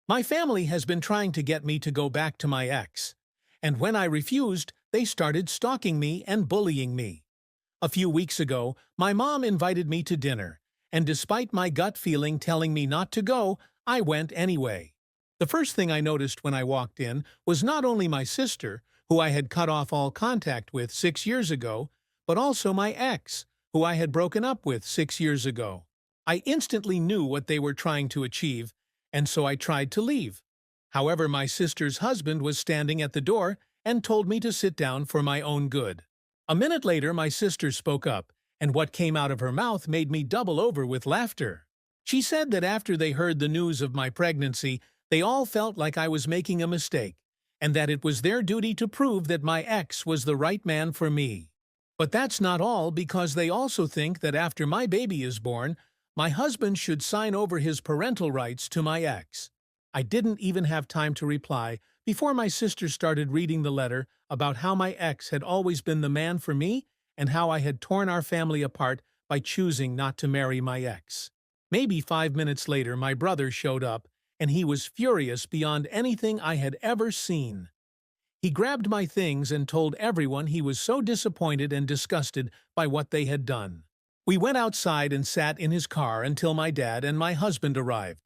My family has been trying to get me to go back to my ex, and when I refused, they started stalking me and bullying me. A few weeks ago, my mom invited me to dinner, and despite my gut feeling telling me not to go, I went anyway. The first thing I noticed when I walked in was not only my sister, who I had cut off all contact with 6 years ago, but also my ex, who I had broken up with 6 years ago. I instantly knew what they were trying to achieve, and so I tried to leave. However, my sister's husband was standing at the door and told me to sit down for my own good. A minute later, my sister spoke up, and what came out of her mouth made me double over with laughter. She said that after they heard the news of my pregnancy, they all felt like I was making a mistake, and that it was their duty to prove that my ex was the right man for me. But that's not all, because they also think that after my baby is born, my husband should sign over his parental rights to my ex. I didn't even have time to reply before my sister started reading the letter about how my ex had always been the man for me and how I had torn our family apart by choosing not to marry my ex. Maybe 5 minutes later, my brother showed up, and he was furious beyond anything I had ever seen. He grabbed my things and told everyone he was so disappointed and disgusted by what they had done. We went outside and sat in his car until my dad and my husband arrived.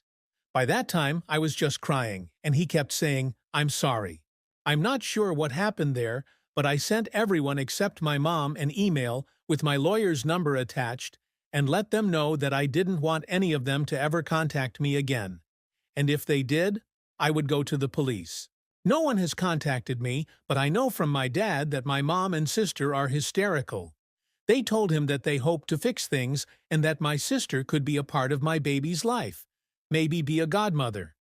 By that time, I was just crying, and he kept saying, "I'm sorry." I'm not sure what happened there, but I sent everyone except my mom an email with my lawyer's number attached and let them know that I didn't want any of them to ever contact me again. And if they did, I would go to the police. No one has contacted me, but I know from my dad that my mom and sister are hysterical. They told him that they hoped to fix things and that my sister could be a part of my baby's life, maybe be a godmother.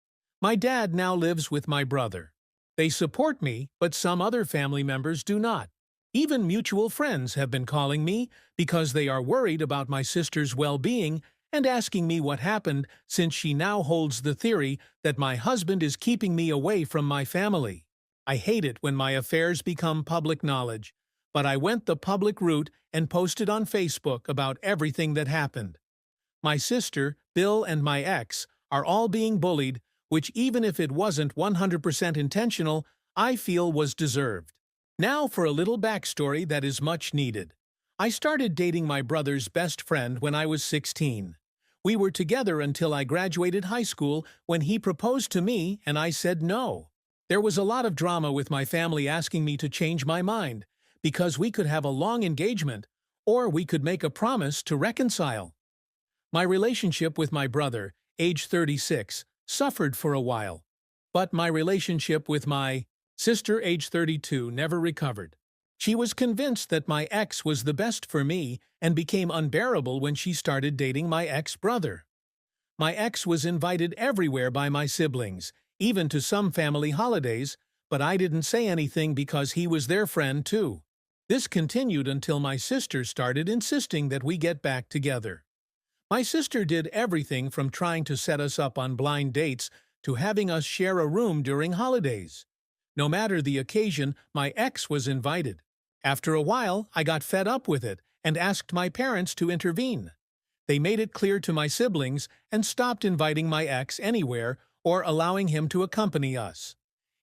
My dad now lives with my brother. They support me, but some other family members do not. Even mutual friends have been calling me because they are worried about my sister's well-being and asking me what happened, since she now holds the theory that my husband is keeping me away from my family. I hate it when my affairs become public knowledge, but I went the public route and posted on Facebook about everything that happened. My sister, Bill, and my ex are all being bullied, which, even if it wasn't 100% intentional, I feel was deserved. Now for a little backstory that is much needed. I started dating my brother's best friend when I was 16. We were together until I graduated high school, when he proposed to me and I said no. There was a lot of drama with my family asking me to change my mind, because we could have a long engagement, or we could make a promise to reconcile. My relationship with my brother, age 36, suffered for a while, but my relationship with my sister, age 32, never recovered. She was convinced that my ex was the best for me and became unbearable when she started dating my ex-brother. My ex was invited everywhere by my siblings, even to some family holidays, but I didn't say anything because he was their friend too. This continued until my sister started insisting that we get back together. My sister did everything from trying to set us up on blind dates to having us share a room during holidays. No matter the occasion, my ex was invited. After a while, I got fed up with it and asked my parents to intervene. They made it clear to my siblings and stopped inviting my ex anywhere or allowing him to accompany us.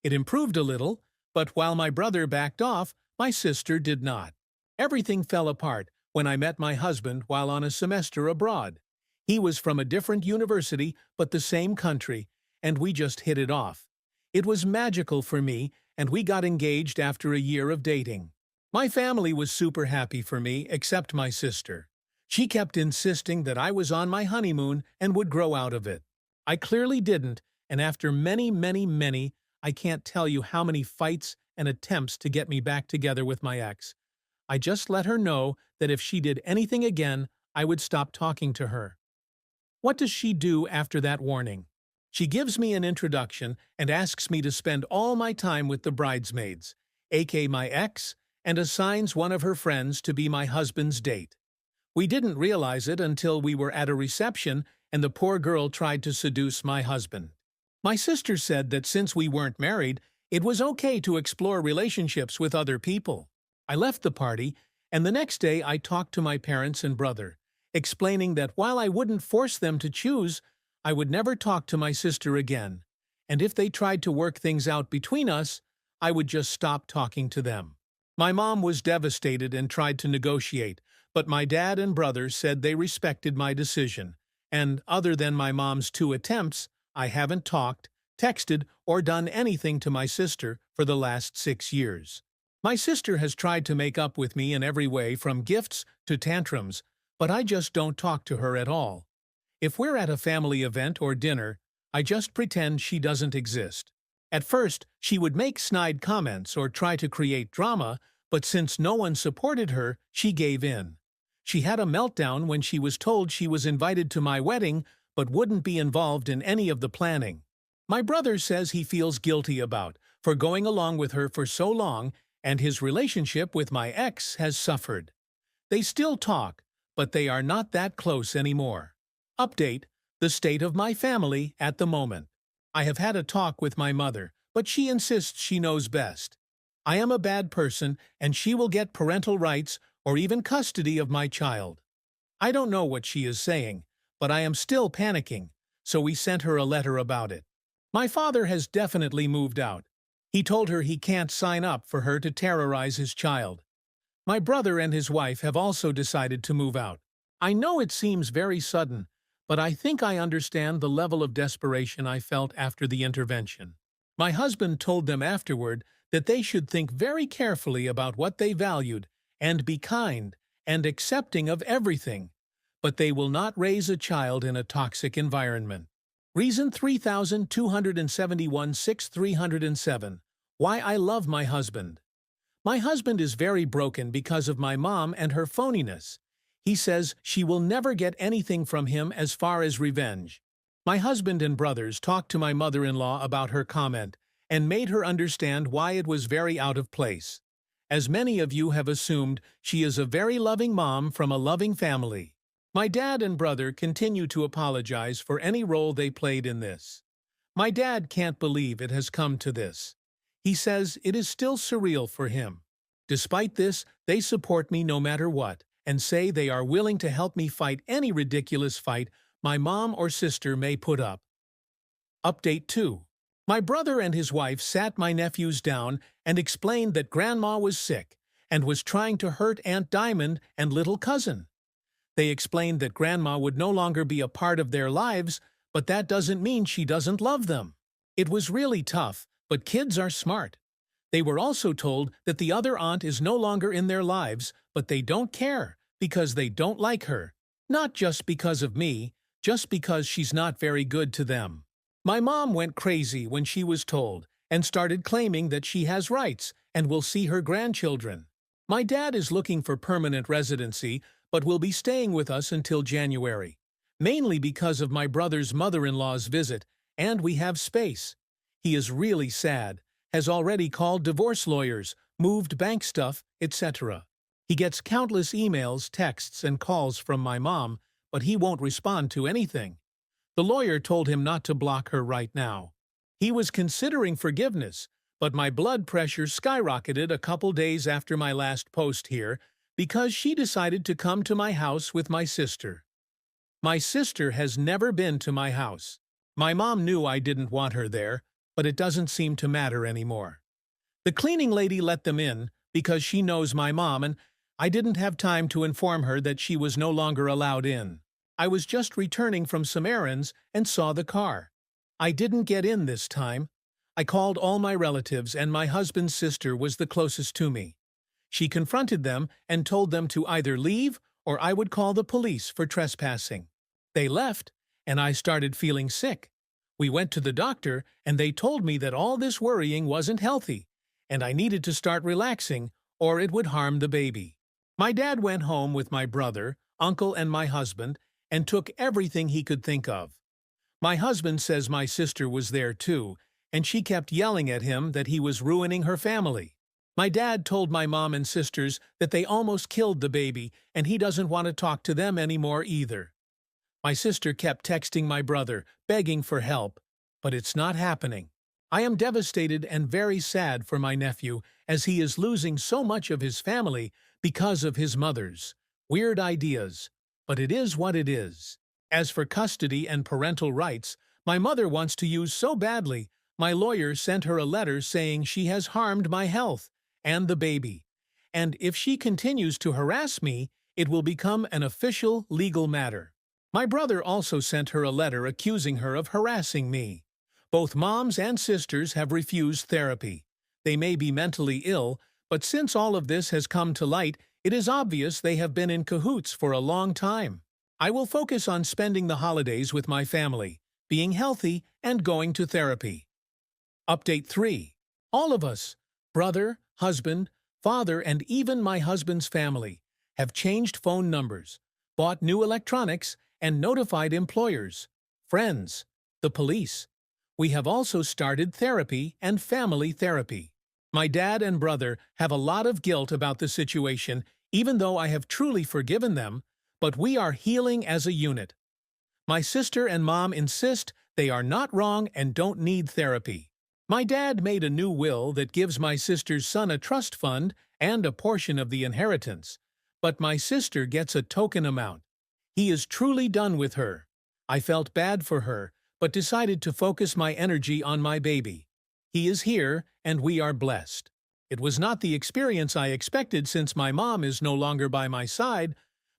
It improved a little, but while my brother backed off, my sister did not. Everything fell apart when I met my husband while on a semester abroad. He was from a different university but the same country, and we just hit it off. It was magical for me, and we got engaged after a year of dating. My family was super happy for me, except my sister. She kept insisting that I was on my honeymoon and would grow out of it. I clearly didn't, and after many, I can't tell you how many fights and attempts to get me back together with my ex, I just let her know that if she did anything again, I would stop talking to her. What does she do after that warning? She gives me an introduction and asks me to spend all my time with the bridesmaids, aka my ex, and assigns one of her friends to be my husband's date. We didn't realize it until we were at a reception and the poor girl tried to seduce my husband. My sister said that since we weren't married, it was okay to explore relationships with other people. I left the party, and the next day I talked to my parents and brother, explaining that while I wouldn't force them to choose, I would never talk to my sister again, and if they tried to work things out between us, I would just stop talking to them. My mom was devastated and tried to negotiate, but my dad and brother said they respected my decision, and other than my mom's 2 attempts, I haven't talked, texted, or done anything to my sister for the last 6 years. My sister has tried to make up with me in every way from gifts to tantrums, but I just don't talk to her at all. If we're at a family event or dinner, I just pretend she doesn't exist. At first, she would make snide comments or try to create drama, but since no one supported her, she gave in. She had a meltdown when she was told she was invited to my wedding but wouldn't be involved in any of the planning. My brother says he feels guilty about for going along with her for so long, and his relationship with my ex has suffered. They still talk, but they are not that close anymore. Update: the state of my family at the moment. I have had a talk with my mother, but she insists she knows best. I am a bad person, and she will get parental rights or even custody of my child. I don't know what she is saying, but I am still panicking, so we sent her a letter about it. My father has definitely moved out. He told her he can't sign up for her to terrorize his child. My brother and his wife have also decided to move out. I know it seems very sudden, but I think I understand the level of desperation I felt after the intervention. My husband told them afterward that they should think very carefully about what they valued and be kind and accepting of everything, but they will not raise a child in a toxic environment. Reason 3271-6307. Why I love my husband. My husband is very broken because of my mom and her phoniness. He says she will never get anything from him as far as revenge. My husband and brothers talked to my mother-in-law about her comment and made her understand why it was very out of place. As many of you have assumed, she is a very loving mom from a loving family. My dad and brother continue to apologize for any role they played in this. My dad can't believe it has come to this. He says it is still surreal for him. Despite this, they support me no matter what, and say they are willing to help me fight any ridiculous fight my mom or sister may put up. Update 2. My brother and his wife sat my nephews down and explained that Grandma was sick and was trying to hurt Aunt Diamond and little cousin. They explained that Grandma would no longer be a part of their lives, but that doesn't mean she doesn't love them. It was really tough, but kids are smart. They were also told that the other aunt is no longer in their lives, but they don't care because they don't like her. Not just because of me, just because she's not very good to them. My mom went crazy when she was told and started claiming that she has rights and will see her grandchildren. My dad is looking for permanent residency, but will be staying with us until January, mainly because of my brother's mother-in-law's visit, and we have space. He is really sad, has already called divorce lawyers, moved bank stuff, etc. He gets countless emails, texts, and calls from my mom, but he won't respond to anything. The lawyer told him not to block her right now. He was considering forgiveness, but my blood pressure skyrocketed a couple days after my last post here because she decided to come to my house with my sister. My sister has never been to my house. My mom knew I didn't want her there, but it doesn't seem to matter anymore. The cleaning lady let them in because she knows my mom, and I didn't have time to inform her that she was no longer allowed in. I was just returning from some errands and saw the car. I didn't get in this time. I called all my relatives, and my husband's sister was the closest to me. She confronted them and told them to either leave or I would call the police for trespassing. They left, and I started feeling sick. We went to the doctor, and they told me that all this worrying wasn't healthy, and I needed to start relaxing or it would harm the baby. My dad went home with my brother, uncle, and my husband, and took everything he could think of. My husband says my sister was there too, and she kept yelling at him that he was ruining her family. My dad told my mom and sisters that they almost killed the baby, and he doesn't want to talk to them anymore either. My sister kept texting my brother, begging for help, but it's not happening. I am devastated and very sad for my nephew, as he is losing so much of his family because of his mother's weird ideas. But it is what it is. As for custody and parental rights, my mother wants to use so badly, My lawyer sent her a letter saying she has harmed my health and the baby, and if she continues to harass me, it will become an official legal matter. My brother also sent her a letter accusing her of harassing me. Both moms and sisters have refused therapy. They may be mentally ill, but since all of this has come to light, it is obvious they have been in cahoots for a long time. I will focus on spending the holidays with my family, being healthy, and going to therapy. Update 3. All of us, brother, husband, father, and even my husband's family, have changed phone numbers, bought new electronics, and notified employers, friends, the police. We have also started therapy and family therapy. My dad and brother have a lot of guilt about the situation, even though I have truly forgiven them, but we are healing as a unit. My sister and mom insist they are not wrong and don't need therapy. My dad made a new will that gives my sister's son a trust fund and a portion of the inheritance, but my sister gets a token amount. He is truly done with her. I felt bad for her, but decided to focus my energy on my baby. He is here, and we are blessed. It was not the experience I expected since my mom is no longer by my side,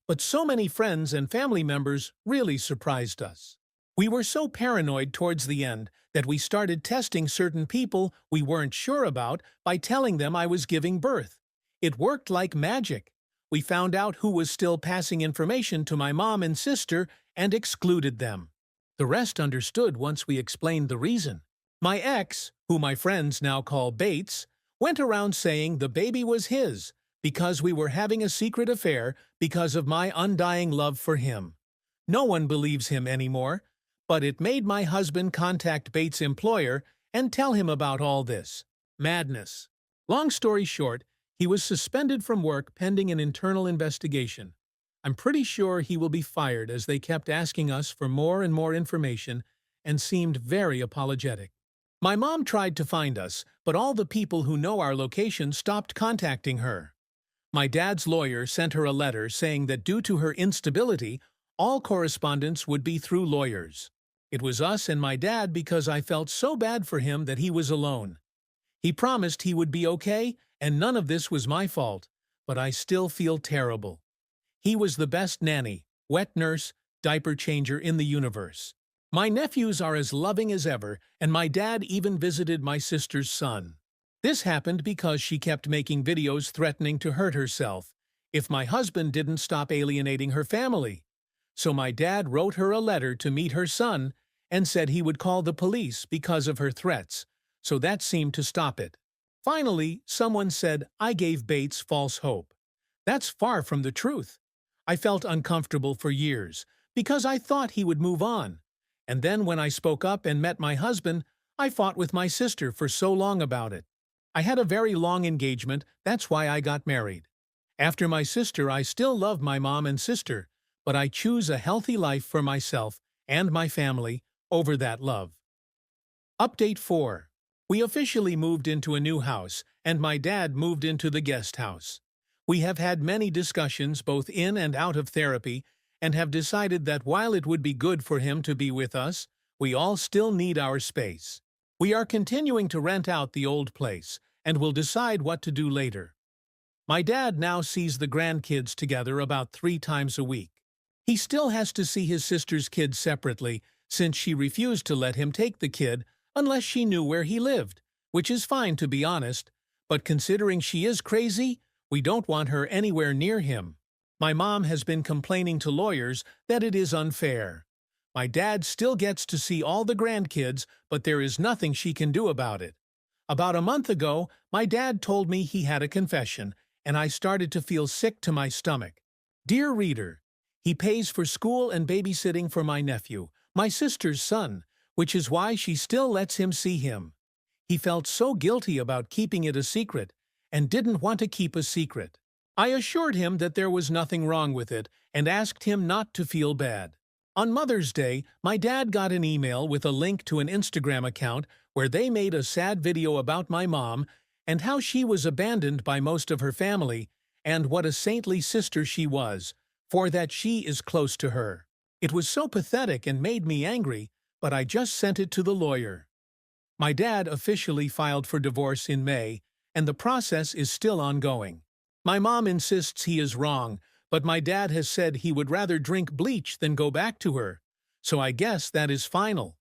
but so many friends and family members really surprised us. We were so paranoid towards the end that we started testing certain people we weren't sure about by telling them I was giving birth. It worked like magic. We found out who was still passing information to my mom and sister and excluded them. The rest understood once we explained the reason. My ex, who my friends now call Bates, went around saying the baby was his because we were having a secret affair because of my undying love for him. No one believes him anymore, but it made my husband contact Bates' employer and tell him about all this. Madness. Long story short, he was suspended from work pending an internal investigation. I'm pretty sure he will be fired as they kept asking us for more and more information and seemed very apologetic. My mom tried to find us, but all the people who know our location stopped contacting her. My dad's lawyer sent her a letter saying that due to her instability, all correspondence would be through lawyers. It was us and my dad because I felt so bad for him that he was alone. He promised he would be okay, and none of this was my fault, but I still feel terrible. He was the best nanny, wet nurse, diaper changer in the universe. My nephews are as loving as ever, and my dad even visited my sister's son. This happened because she kept making videos threatening to hurt herself if my husband didn't stop alienating her family. So my dad wrote her a letter to meet her son and said he would call the police because of her threats, so that seemed to stop it. Finally, someone said I gave Bates false hope. That's far from the truth. I felt uncomfortable for years because I thought he would move on. And then when I spoke up and met my husband, I fought with my sister for so long about it. I had a very long engagement, that's why I got married. After my sister, I still love my mom and sister, but I choose a healthy life for myself and my family over that love. Update 4. We officially moved into a new house, and my dad moved into the guest house. We have had many discussions both in and out of therapy, and have decided that while it would be good for him to be with us, we all still need our space. We are continuing to rent out the old place, and will decide what to do later. My dad now sees the grandkids together about 3 times a week. He still has to see his sister's kids separately, since she refused to let him take the kid unless she knew where he lived, which is fine to be honest, but considering she is crazy, we don't want her anywhere near him. My mom has been complaining to lawyers that it is unfair. My dad still gets to see all the grandkids, but there is nothing she can do about it. About a month ago, my dad told me he had a confession, and I started to feel sick to my stomach. Dear reader, he pays for school and babysitting for my nephew, my sister's son, which is why she still lets him see him. He felt so guilty about keeping it a secret, and didn't want to keep a secret. I assured him that there was nothing wrong with it, and asked him not to feel bad. On Mother's Day, my dad got an email with a link to an Instagram account where they made a sad video about my mom and how she was abandoned by most of her family, and what a saintly sister she was, for that she is close to her. It was so pathetic and made me angry, but I just sent it to the lawyer. My dad officially filed for divorce in May, and the process is still ongoing. My mom insists he is wrong, but my dad has said he would rather drink bleach than go back to her, so I guess that is final.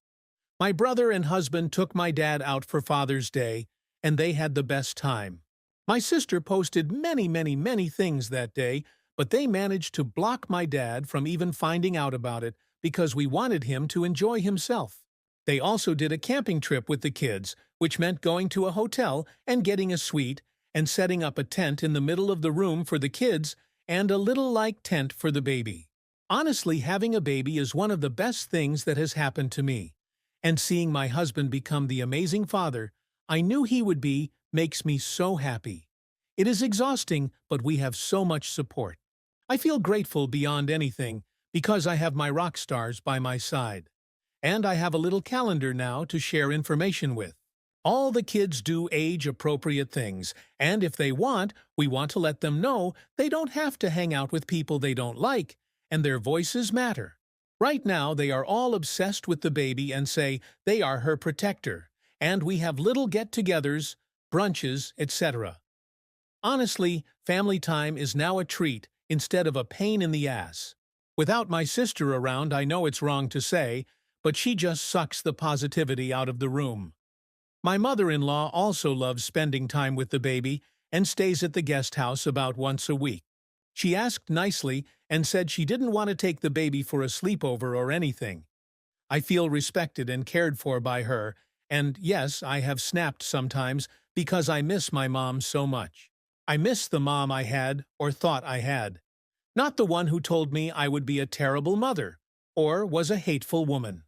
My brother and husband took my dad out for Father's Day, and they had the best time. My sister posted many things that day, but they managed to block my dad from even finding out about it because we wanted him to enjoy himself. They also did a camping trip with the kids, which meant going to a hotel and getting a suite and setting up a tent in the middle of the room for the kids and a little like tent for the baby. Honestly, having a baby is one of the best things that has happened to me. And seeing my husband become the amazing father I knew he would be makes me so happy. It is exhausting, but we have so much support. I feel grateful beyond anything because I have my rock stars by my side. And I have a little calendar now to share information with. All the kids do age-appropriate things, and if they want, we want to let them know they don't have to hang out with people they don't like, and their voices matter. Right now, they are all obsessed with the baby and say they are her protector, and we have little get-togethers, brunches, etc. Honestly, family time is now a treat instead of a pain in the ass. Without my sister around, I know it's wrong to say, but she just sucks the positivity out of the room. My mother-in-law also loves spending time with the baby and stays at the guest house about once a week. She asked nicely and said she didn't want to take the baby for a sleepover or anything. I feel respected and cared for by her, and yes, I have snapped sometimes because I miss my mom so much. I miss the mom I had or thought I had. Not the one who told me I would be a terrible mother or was a hateful woman.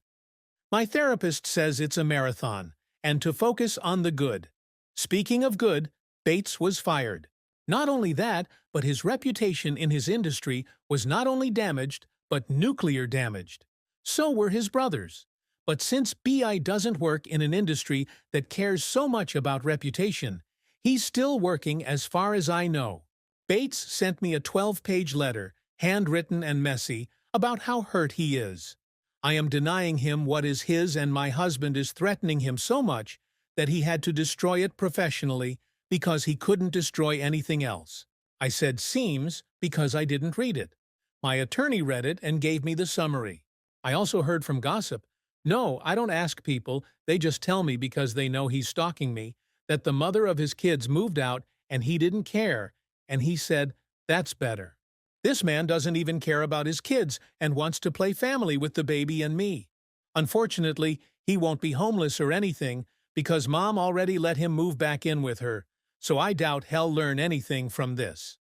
My therapist says it's a marathon, and to focus on the good. Speaking of good, Bates was fired. Not only that, but his reputation in his industry was not only damaged, but nuclear damaged. So were his brothers. But since BI doesn't work in an industry that cares so much about reputation, he's still working as far as I know. Bates sent me a 12-page letter, handwritten and messy, about how hurt he is. I am denying him what is his, and my husband is threatening him so much that he had to destroy it professionally because he couldn't destroy anything else. I said seems because I didn't read it. My attorney read it and gave me the summary. I also heard from gossip. No, I don't ask people, they just tell me because they know he's stalking me, that the mother of his kids moved out and he didn't care, and he said, that's better. This man doesn't even care about his kids and wants to play family with the baby and me. Unfortunately, he won't be homeless or anything because Mom already let him move back in with her, so I doubt he'll learn anything from this.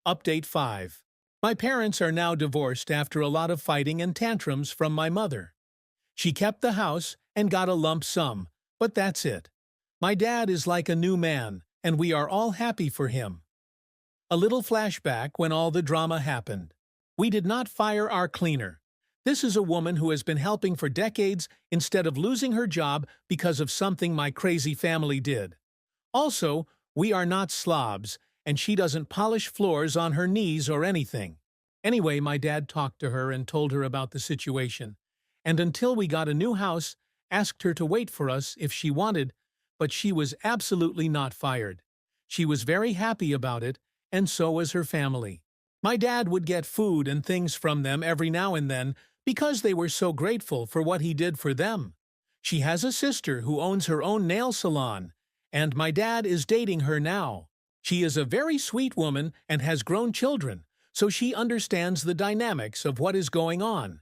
Update 5. My parents are now divorced after a lot of fighting and tantrums from my mother. She kept the house and got a lump sum, but that's it. My dad is like a new man, and we are all happy for him. A little flashback when all the drama happened. We did not fire our cleaner. This is a woman who has been helping for decades instead of losing her job because of something my crazy family did. Also, we are not slobs, and she doesn't polish floors on her knees or anything. Anyway, my dad talked to her and told her about the situation, and until we got a new house, asked her to wait for us if she wanted, but she was absolutely not fired. She was very happy about it, and so was her family. My dad would get food and things from them every now and then because they were so grateful for what he did for them. She has a sister who owns her own nail salon, and my dad is dating her now. She is a very sweet woman and has grown children, so she understands the dynamics of what is going on.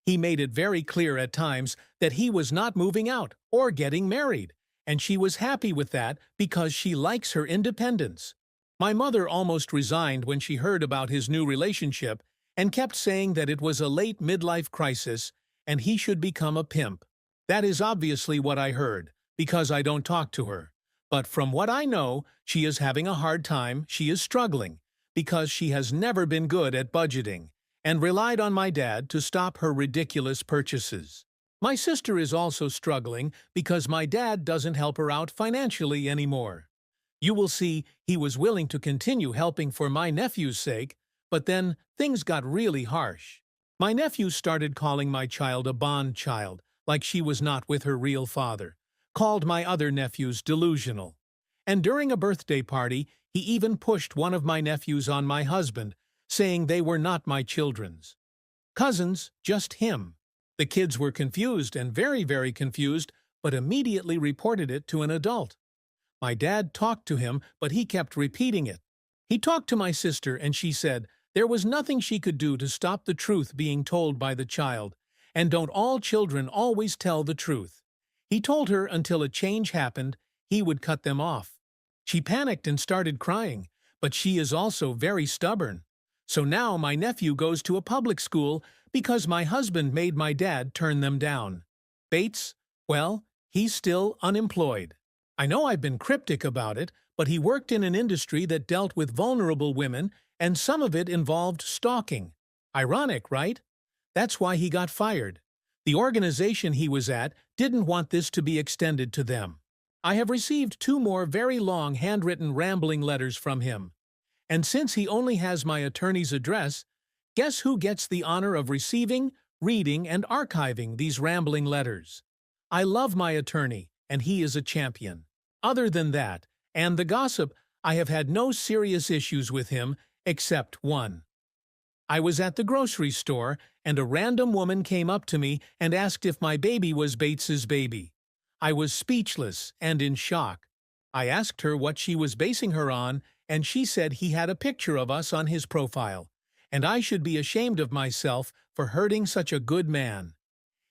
He made it very clear at times that he was not moving out or getting married, and she was happy with that because she likes her independence. My mother almost resigned when she heard about his new relationship and kept saying that it was a late midlife crisis and he should become a pimp. That is obviously what I heard, because I don't talk to her. But from what I know, she is having a hard time, she is struggling, because she has never been good at budgeting, and relied on my dad to stop her ridiculous purchases. My sister is also struggling because my dad doesn't help her out financially anymore. You will see he was willing to continue helping for my nephew's sake, but then things got really harsh. My nephew started calling my child a bond child, like she was not with her real father, called my other nephews delusional. And during a birthday party, he even pushed one of my nephews on my husband, saying they were not my children's cousins, just him. The kids were confused and very, very confused, but immediately reported it to an adult. My dad talked to him, but he kept repeating it. He talked to my sister, and she said there was nothing she could do to stop the truth being told by the child, and don't all children always tell the truth. He told her until a change happened, he would cut them off. She panicked and started crying, but she is also very stubborn. So now my nephew goes to a public school because my husband made my dad turn them down. Bates, well, he's still unemployed. I know I've been cryptic about it, but he worked in an industry that dealt with vulnerable women, and some of it involved stalking. Ironic, right? That's why he got fired. The organization he was at didn't want this to be extended to them. I have received 2 more very long handwritten rambling letters from him. And since he only has my attorney's address, guess who gets the honor of receiving, reading, and archiving these rambling letters? I love my attorney, and he is a champion. Other than that, and the gossip, I have had no serious issues with him, except one. I was at the grocery store, and a random woman came up to me and asked if my baby was Bates's baby. I was speechless and in shock. I asked her what she was basing her on, and she said he had a picture of us on his profile, and I should be ashamed of myself for hurting such a good man.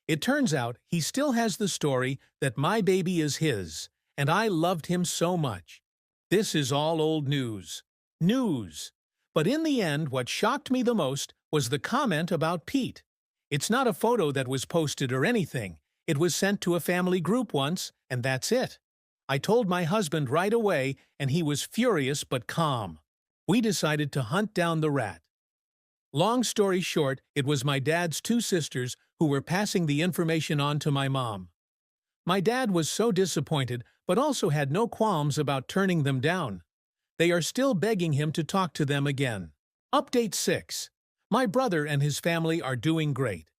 It turns out he still has the story that my baby is his, and I loved him so much. This is all old news. News. But in the end, what shocked me the most was the comment about Pete. It's not a photo that was posted or anything. It was sent to a family group once, and that's it. I told my husband right away, and he was furious but calm. We decided to hunt down the rat. Long story short, it was my dad's 2 sisters who were passing the information on to my mom. My dad was so disappointed, but also had no qualms about turning them down. They are still begging him to talk to them again. Update 6. My brother and his family are doing great.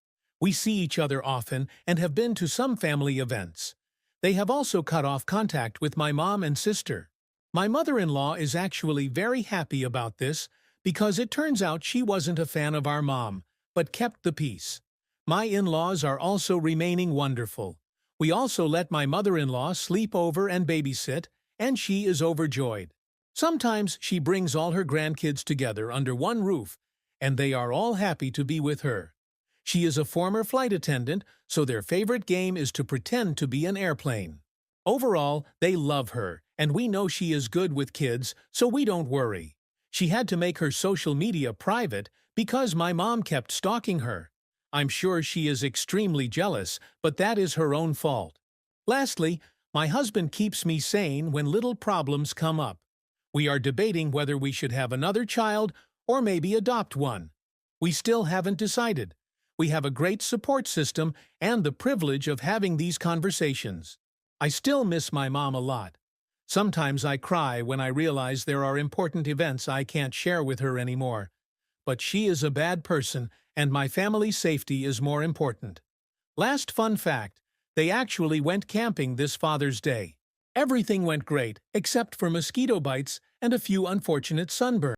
We see each other often and have been to some family events. They have also cut off contact with my mom and sister. My mother-in-law is actually very happy about this because it turns out she wasn't a fan of our mom, but kept the peace. My in-laws are also remaining wonderful. We also let my mother-in-law sleep over and babysit, and she is overjoyed. Sometimes she brings all her grandkids together under one roof, and they are all happy to be with her. She is a former flight attendant, so their favorite game is to pretend to be an airplane. Overall, they love her, and we know she is good with kids, so we don't worry. She had to make her social media private because my mom kept stalking her. I'm sure she is extremely jealous, but that is her own fault. Lastly, my husband keeps me sane when little problems come up. We are debating whether we should have another child or maybe adopt one. We still haven't decided. We have a great support system and the privilege of having these conversations. I still miss my mom a lot. Sometimes I cry when I realize there are important events I can't share with her anymore. But she is a bad person, and my family's safety is more important. Last fun fact, they actually went camping this Father's Day. Everything went great, except for mosquito bites and a few unfortunate sunburns.